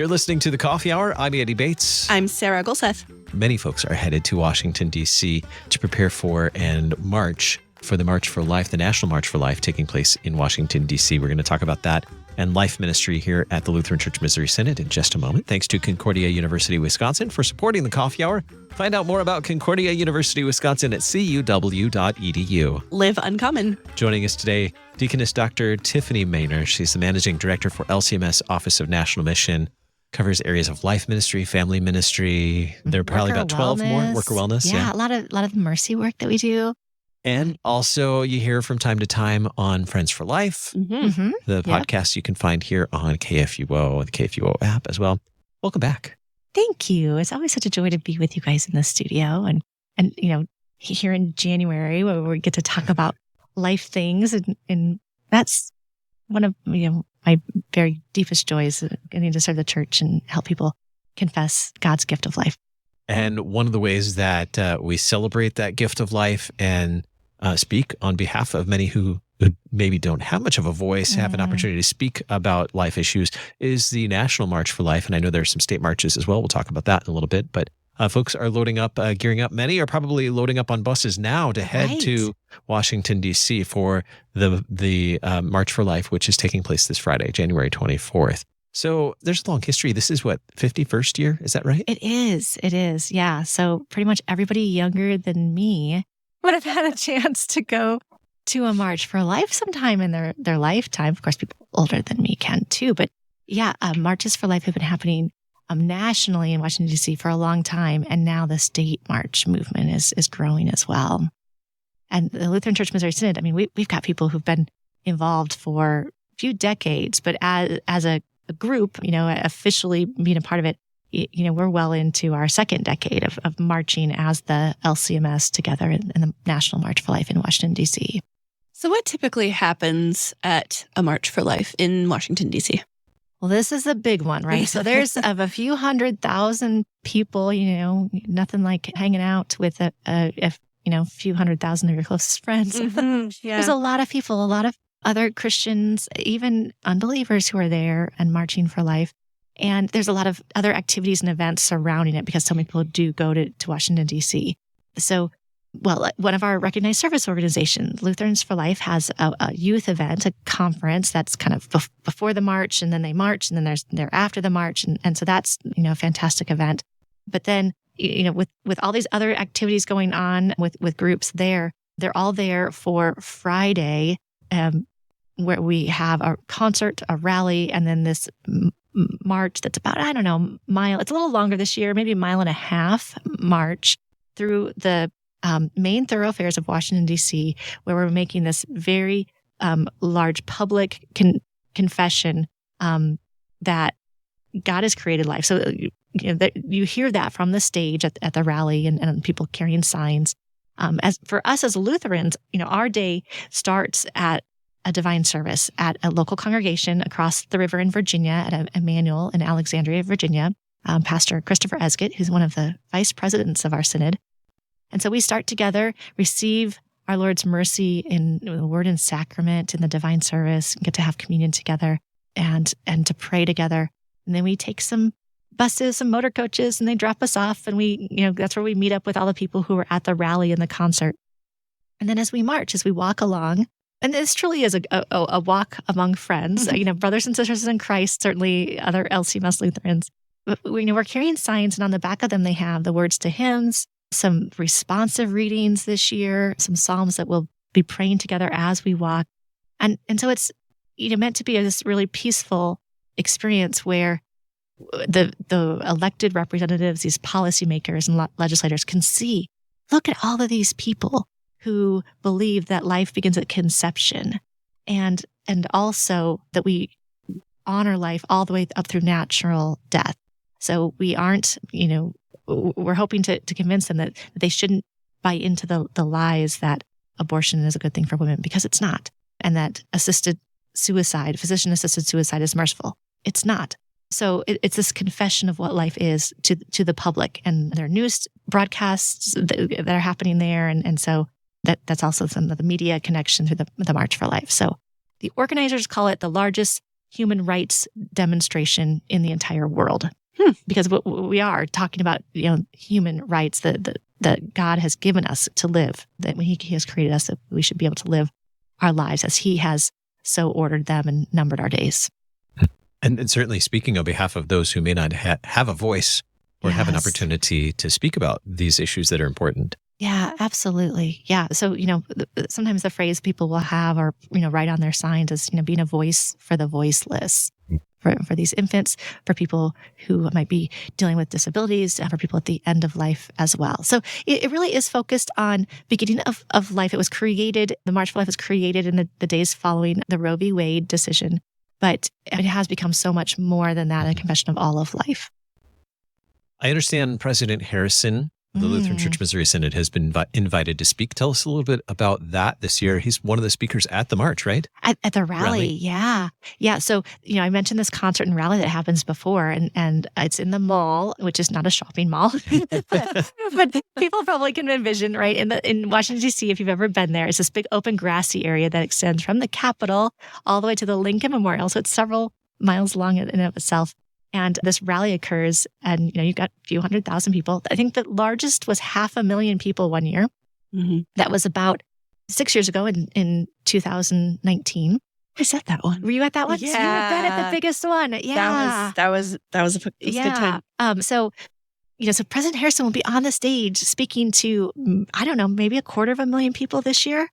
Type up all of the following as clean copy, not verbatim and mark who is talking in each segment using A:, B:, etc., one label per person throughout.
A: You're listening to The Coffee Hour. I'm Andy Bates.
B: I'm Sarah Gulseth.
A: Many folks are headed to Washington, D.C. to prepare for and march for the March for Life, the National March for Life taking place in Washington, D.C. We're going to talk about that and life ministry here at the Lutheran Church Missouri Synod in just a moment. Thanks to Concordia University, Wisconsin for supporting The Coffee Hour. Find out more about Concordia University, Wisconsin at cuw.edu.
B: Live uncommon.
A: Joining us today, Deaconess Dr. Tiffany Manor. She's the Managing Director for LCMS Office of National Mission. Covers areas of life ministry, family ministry. There are probably about 12 more. Worker wellness.
C: Yeah, a lot of mercy work that we do.
A: And also you hear from time to time on Friends for Life, the podcast you can find here on KFUO and the KFUO app as well. Welcome back.
C: Thank you. It's always such a joy to be with you guys in the studio. And you know, here in January where we get to talk about life things. And that's one of my very deepest joys, getting to serve the church and help people confess God's gift of life.
A: And one of the ways that we celebrate that gift of life and speak on behalf of many who maybe don't have much of a voice, have an opportunity to speak about life issues, is the National March for Life. And I know there's some state marches as well. We'll talk about that in a little bit. But folks are loading up, gearing up. Many are probably loading up on buses now to head to Washington, D.C. for the March for Life, which is taking place this Friday, January 24th. So there's a long history. This is what, 51st year? Is that right?
C: It is. Yeah. So pretty much everybody younger than me would have had a chance to go to a March for Life sometime in their lifetime. Of course, people older than me can too. But yeah, Marches for Life have been happening nationally in Washington, D.C. for a long time. And now the state march movement is growing as well. And the Lutheran Church Missouri Synod, I mean, we've got people who've been involved for a few decades, but as a group, officially being a part of it, we're well into our second decade of marching as the LCMS together in the National March for Life in Washington, D.C.
B: So what typically happens at a March for Life in Washington, D.C.?
C: Well, this is a big one, right? So there's of a few 100,000 people, nothing like hanging out with a few 100,000 of your closest friends.
B: Yeah.
C: There's a lot of people, a lot of other Christians, even unbelievers who are there and marching for life. And there's a lot of other activities and events surrounding it because so many people do go to Washington, D.C. So, one of our recognized service organizations, Lutherans for Life, has a youth event, a conference that's kind of before the march, and then they march, and then they're after the march. And so that's, a fantastic event. But then, with all these other activities going on with groups there, they're all there for Friday, where we have a concert, a rally, and then this march that's about, mile. It's a little longer this year, maybe a mile and a half march through the main thoroughfares of Washington, D.C., where we're making this very large public confession that God has created life. So you hear that from the stage at the rally and people carrying signs. As for us as Lutherans, our day starts at a divine service at a local congregation across the river in Virginia at Emmanuel in Alexandria, Virginia. Pastor Christopher Esgott, who's one of the vice presidents of our synod. And so we start together, receive our Lord's mercy in the word and sacrament in the divine service, get to have communion together and to pray together. And then we take some buses, some motor coaches, and they drop us off. And we, that's where we meet up with all the people who were at the rally and the concert. And then as we march, as we walk along, and this truly is a walk among friends, brothers and sisters in Christ, certainly other LCMS Lutherans. But, we're carrying signs, and on the back of them, they have the words to hymns, some responsive readings this year, some psalms that we'll be praying together as we walk. And so it's, meant to be this really peaceful experience where the elected representatives, these policymakers and legislators can see, look at all of these people who believe that life begins at conception, and also that we honor life all the way up through natural death. So we aren't, we're hoping to convince them that they shouldn't buy into the lies that abortion is a good thing for women, because it's not, and that physician-assisted suicide is merciful. It's not. So it's this confession of what life is to the public, and there are news broadcasts that are happening there, and so that's also some of the media connection through the March for Life. So the organizers call it the largest human rights demonstration in the entire world. Because we are talking about, human rights that God has given us to live, that when He has created us, that we should be able to live our lives as He has so ordered them and numbered our days.
A: And certainly speaking on behalf of those who may not have a voice or have an opportunity to speak about these issues that are important.
C: Yeah, absolutely. Yeah. So, sometimes the phrase people will have or, write on their signs is, being a voice for the voiceless, for these infants, for people who might be dealing with disabilities, and for people at the end of life as well. So it really is focused on beginning of life. It was created, the March for Life was created in the days following the Roe v. Wade decision, but it has become so much more than that, a confession of all of life.
A: I understand President Harrison, the Lutheran Church Missouri Synod, has been invited to speak. Tell us a little bit about that this year. He's one of the speakers at the march, right?
C: At the rally, yeah. Yeah, so, I mentioned this concert and rally that happens before, and it's in the mall, which is not a shopping mall. but people probably can envision, right? In Washington, D.C., if you've ever been there, it's this big open grassy area that extends from the Capitol all the way to the Lincoln Memorial. So it's several miles long in and of itself. And this rally occurs, and you've got a few 100,000 people. I think the largest was 500,000 people one year. Mm-hmm. That was about 6 years ago in 2019.
B: I said that one.
C: Were you at that one?
B: Yeah,
C: so you were at the biggest one. Yeah,
B: that was a good time.
C: So President Harrison will be on the stage speaking to maybe 250,000 people this year,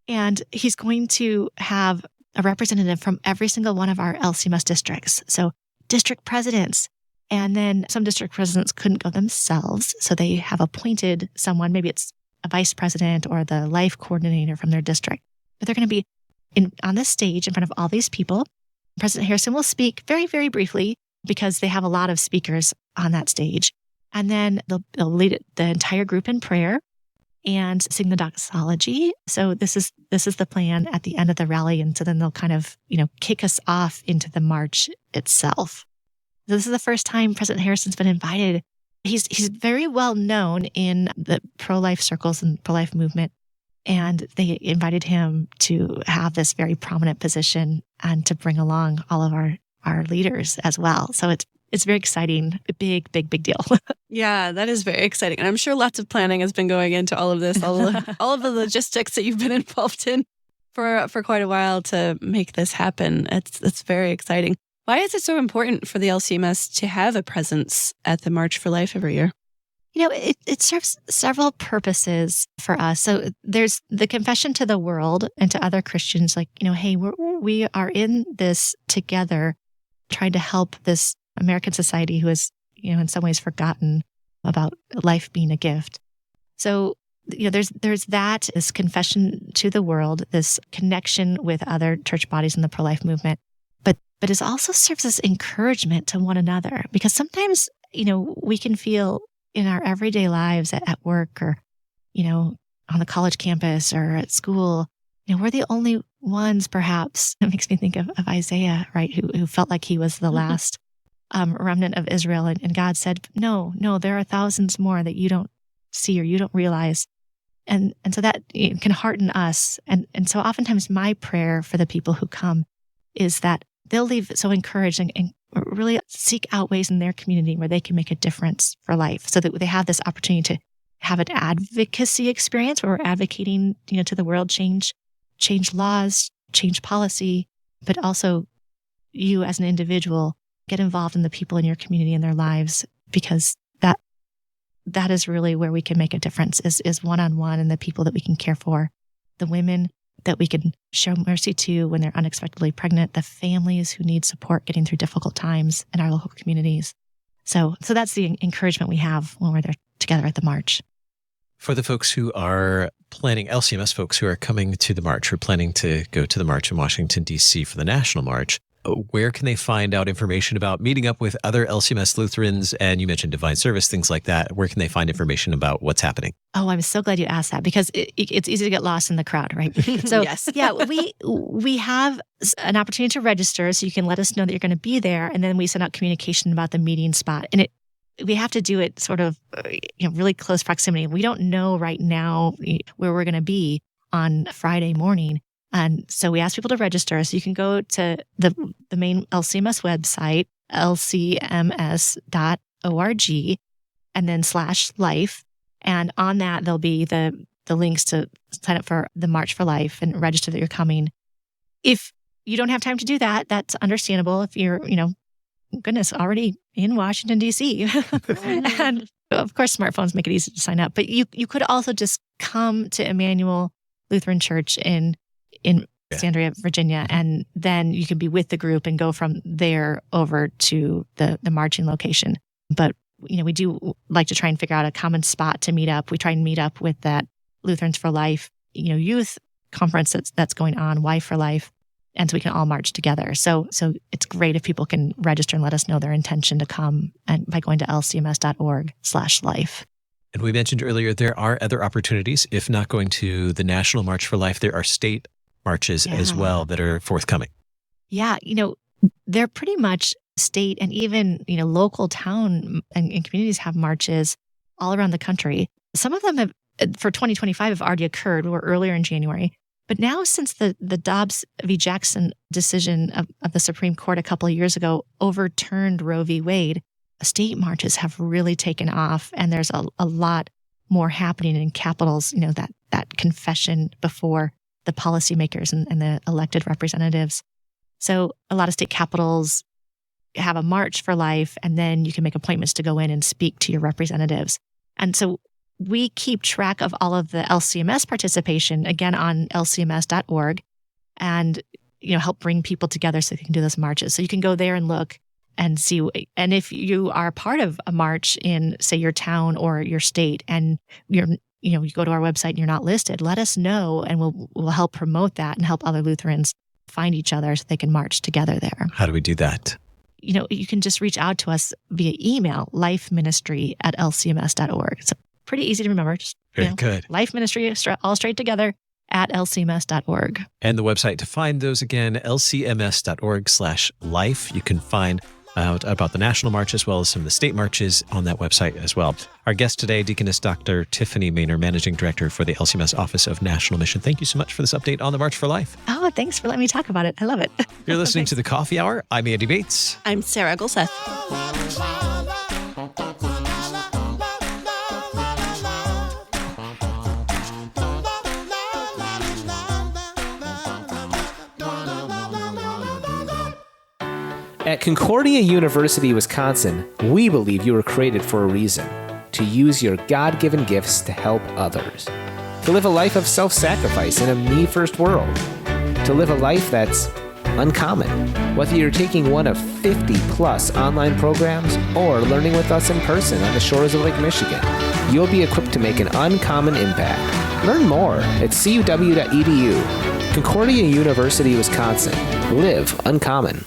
C: and he's going to have a representative from every single one of our LCMS districts. So district presidents. And then some district presidents couldn't go themselves. So they have appointed someone, maybe it's a vice president or the life coordinator from their district. But they're going to be on this stage in front of all these people. President Harrison will speak very, very briefly because they have a lot of speakers on that stage. And then they'll lead the entire group in prayer and sing the doxology. So this is the plan at the end of the rally. And so then they'll kind of, kick us off into the march itself. So this is the first time President Harrison's been invited. He's very well known in the pro-life circles and pro-life movement. And they invited him to have this very prominent position and to bring along all of our leaders as well. So it's very exciting. A big, big, big deal.
B: Yeah, that is very exciting. And I'm sure lots of planning has been going into all of this, all of the logistics that you've been involved in for quite a while to make this happen. It's very exciting. Why is it so important for the LCMS to have a presence at the March for Life every year?
C: It serves several purposes for us. So there's the confession to the world and to other Christians, like, hey, we are in this together, trying to help this American society who is, in some ways forgotten about life being a gift. So, there's that, this confession to the world, this connection with other church bodies in the pro-life movement, but it also serves as encouragement to one another, because sometimes, we can feel in our everyday lives at work or, on the college campus or at school, we're the only ones, perhaps. It makes me think of Isaiah, right, who felt like he was the last remnant of Israel. And God said, no, there are thousands more that you don't see or you don't realize. And so that can hearten us. And so oftentimes my prayer for the people who come is that they'll leave so encouraged and really seek out ways in their community where they can make a difference for life, so that they have this opportunity to have an advocacy experience where we're advocating, to the world, change laws, change policy, but also you as an individual get involved in the people in your community and their lives, because that is really where we can make a difference, is one-on-one, and the people that we can care for, the women that we can show mercy to when they're unexpectedly pregnant, the families who need support getting through difficult times in our local communities. So that's the encouragement we have when we're there together at the march.
A: For the folks who are planning, LCMS folks who are coming to the march, or planning to go to the march in Washington, D.C. for the national march, where can they find out information about meeting up with other LCMS Lutherans? And you mentioned Divine Service, things like that. Where can they find information about what's happening?
C: Oh, I'm so glad you asked that, because it's easy to get lost in the crowd, right? So
B: yes.
C: Yeah, we have an opportunity to register, so you can let us know that you're going to be there, and then we send out communication about the meeting spot. And we have to do it sort of really close proximity. We don't know right now where we're going to be on Friday morning. And so we ask people to register. So you can go to the main LCMS website, lcms.org, and then /life. And on that, there'll be the links to sign up for the March for Life and register that you're coming. If you don't have time to do that, that's understandable. If you're, goodness, already in Washington, D.C. And of course, smartphones make it easy to sign up. But you could also just come to Emmanuel Lutheran Church in Alexandria, Virginia, and then you can be with the group and go from there over to the marching location. But, we do like to try and figure out a common spot to meet up. We try and meet up with that Lutherans for Life, youth conference that's going on, Y for Life. And so we can all march together. So it's great if people can register and let us know their intention to come and by going to lcms.org/life.
A: And we mentioned earlier, there are other opportunities. If not going to the National March for Life, there are state marches as well that are forthcoming.
C: Yeah. They're pretty much state and even, local town and communities have marches all around the country. Some of them for 2025 have already occurred. We're earlier in January. But now, since the Dobbs v. Jackson decision of the Supreme Court a couple of years ago overturned Roe v. Wade, state marches have really taken off, and there's a lot more happening in capitals, that confession before the policymakers and the elected representatives. So a lot of state capitals have a March for Life, and then you can make appointments to go in and speak to your representatives. And so we keep track of all of the LCMS participation, again, on lcms.org, and help bring people together so they can do those marches. So you can go there and look and see. And if you are part of a march in, say, your town or your state, and you go to our website and you're not listed, let us know, and we'll help promote that and help other Lutherans find each other so they can march together there.
A: How do we do that?
C: You can just reach out to us via email, lifeministry@lcms.org. It's pretty easy to remember. Just,
A: Very good.
C: Life Ministry, all straight together, @lcms.org.
A: And the website to find those again, lcms.org/life. You can find out about the national march as well as some of the state marches on that website as well. Our guest today, Deaconess Dr. Tiffany Manor, Managing Director for the LCMS Office of National Mission. Thank you so much for this update on the March for Life.
C: Oh, thanks for letting me talk about it. I love it.
A: You're listening to The Coffee Hour. I'm Andy Bates.
B: I'm Sarah Golseth.
D: At Concordia University, Wisconsin, we believe you were created for a reason: to use your God-given gifts to help others, to live a life of self-sacrifice in a me-first world, to live a life that's uncommon. Whether you're taking one of 50-plus online programs or learning with us in person on the shores of Lake Michigan, you'll be equipped to make an uncommon impact. Learn more at cuw.edu. Concordia University, Wisconsin. Live uncommon.